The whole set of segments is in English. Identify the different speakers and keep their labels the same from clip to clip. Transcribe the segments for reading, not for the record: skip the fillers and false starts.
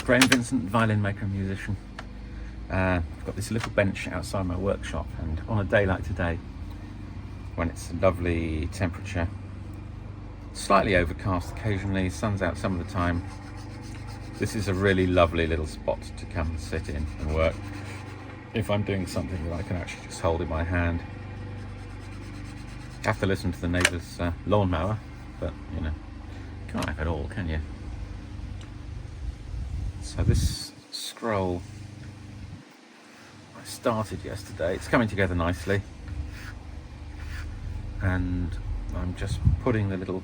Speaker 1: Graham Vincent, Violinmaker and musician. I've got this little bench outside my workshop, and on a day like today, when it's a lovely temperature, slightly overcast occasionally, sun's out some of the time, this is a really lovely little spot to come and sit in and work if I'm doing something that I can actually just hold in my hand. Have to listen to the neighbour's lawnmower, but you know, can't have it all, can you? So this scroll I started yesterday, it's coming together nicely, and I'm just putting the little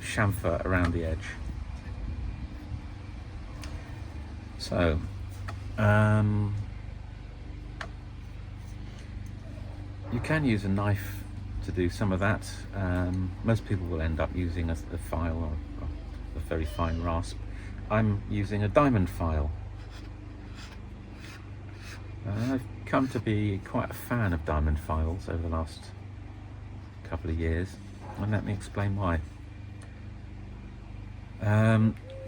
Speaker 1: chamfer around the edge. So you can use a knife to do some of that. Most people will end up using a file or a very fine rasp. I'm using a diamond file. I've come to be quite a fan of diamond files over the last couple of years, and let me explain why.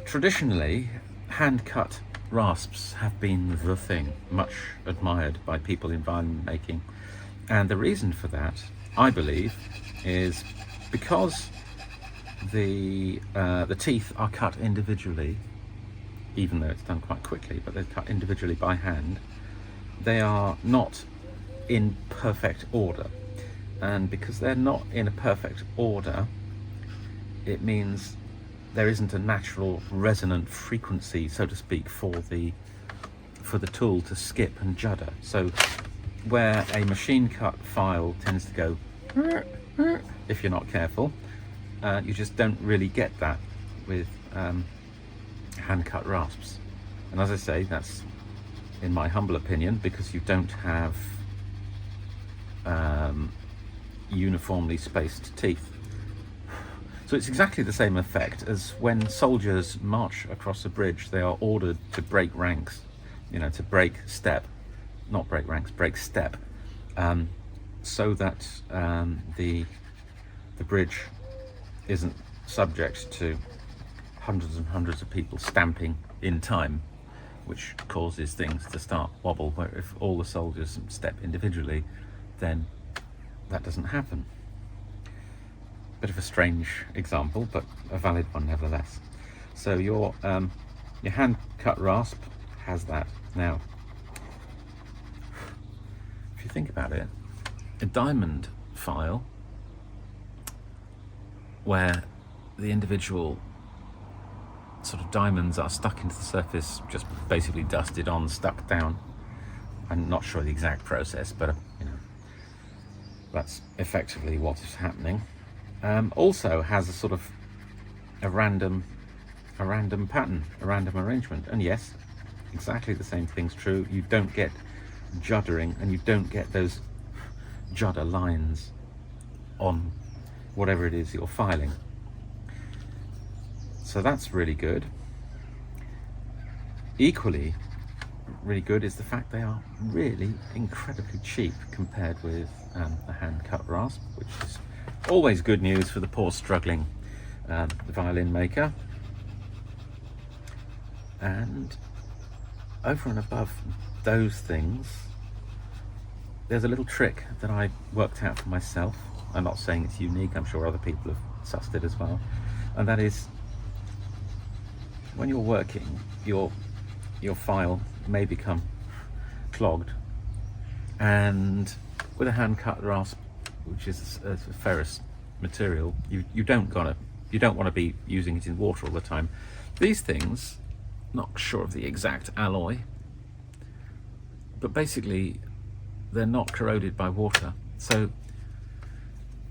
Speaker 1: Traditionally, hand-cut rasps have been the thing, much admired by people in violin making, and the reason for that, I believe, is because the teeth are cut individually, even though it's done quite quickly, but they're cut individually by hand. They are not in perfect order, and because they're not in a perfect order, it means there isn't a natural resonant frequency, so to speak, for the tool to skip and judder. So where a machine cut file tends to go if you're not careful, you just don't really get that with hand cut rasps. And as I say, that's in my humble opinion because you don't have uniformly spaced teeth. So it's exactly the same effect as when soldiers march across a bridge. They are ordered to break ranks, you know, to break step, not break ranks, break step, so that the bridge isn't subject to hundreds and hundreds of people stamping in time, which causes things to start wobble, where if all the soldiers step individually, then that doesn't happen. Bit of a strange example, but a valid one nevertheless. So your hand cut rasp has that. Now, if you think about it, a diamond file where the individual sort of diamonds are stuck into the surface, just basically dusted on, stuck down. I'm not sure the exact process, but you know, that's effectively what is happening. Also has a sort of a random pattern, a random arrangement, and yes, exactly the same thing's true. You don't get juddering, and you don't get those judder lines on whatever it is you're filing. So that's really good. Equally really good is the fact they are really incredibly cheap compared with the hand cut rasp, which is always good news for the poor struggling violin maker. And over and above those things, there's a little trick that I worked out for myself. I'm not saying it's unique, I'm sure other people have sussed it as well, and that is when you're working, your file may become clogged, and with a hand cut rasp, which is a ferrous material, you don't want to be using it in water all the time. These things, not sure of the exact alloy, but basically they're not corroded by water. So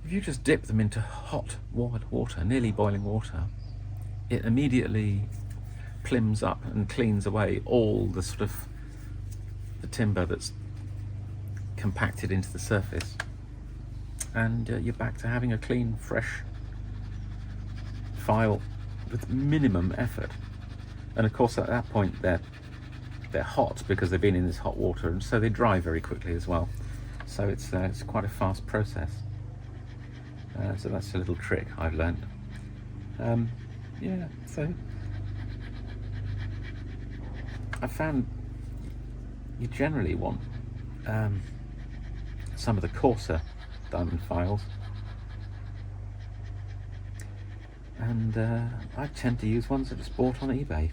Speaker 1: if you just dip them into hot water, nearly boiling water, it immediately plims up and cleans away all the sort of the timber that's compacted into the surface, and you're back to having a clean, fresh file with minimum effort. And of course at that point they're hot because they've been in this hot water, and so they dry very quickly as well. So it's quite a fast process. So that's a little trick I've learned. Yeah, so I found you generally want some of the coarser diamond files, and I tend to use ones that I just bought on eBay.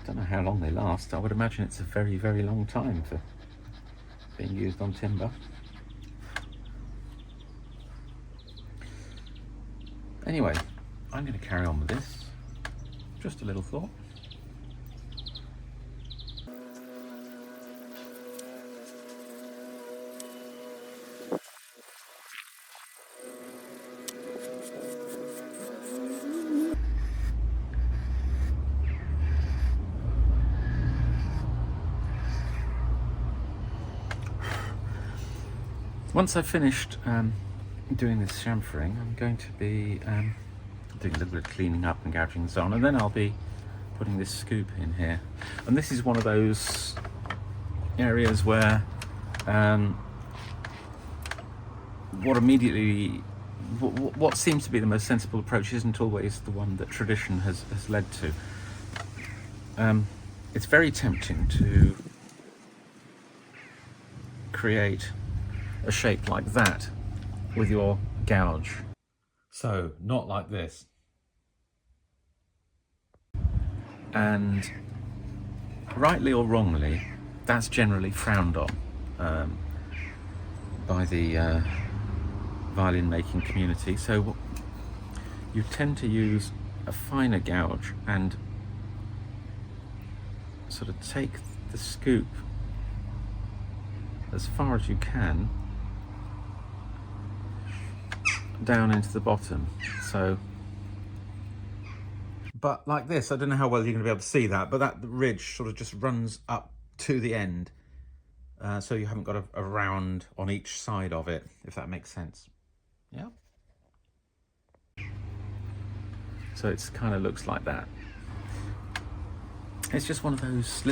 Speaker 1: Don't know how long they last. I would imagine it's a very, very long time for being used on timber. Anyway, I'm going to carry on with this. Just a little thought. Once I've finished doing this chamfering, I'm going to be doing a little bit of cleaning up and gouging and so on, and then I'll be putting this scoop in here. And this is one of those areas where what seems to be the most sensible approach isn't always the one that tradition has led to. It's very tempting to create a shape like that with your gouge. So, not like this. And rightly or wrongly, that's generally frowned on by the violin making community. So you tend to use a finer gouge and sort of take the scoop as far as you can down into the bottom. So, but like this, I don't know how well you're going to be able to see that, but that ridge sort of just runs up to the end, so you haven't got a round on each side of it, if that makes sense. Yeah. So it's kind of looks like that. It's just one of those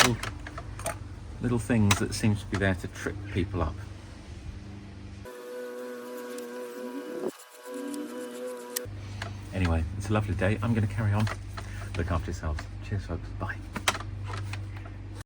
Speaker 1: little things that seems to be there to trick people up. Anyway, it's a lovely day. I'm going to carry on. Look after yourselves. Cheers, folks. Bye.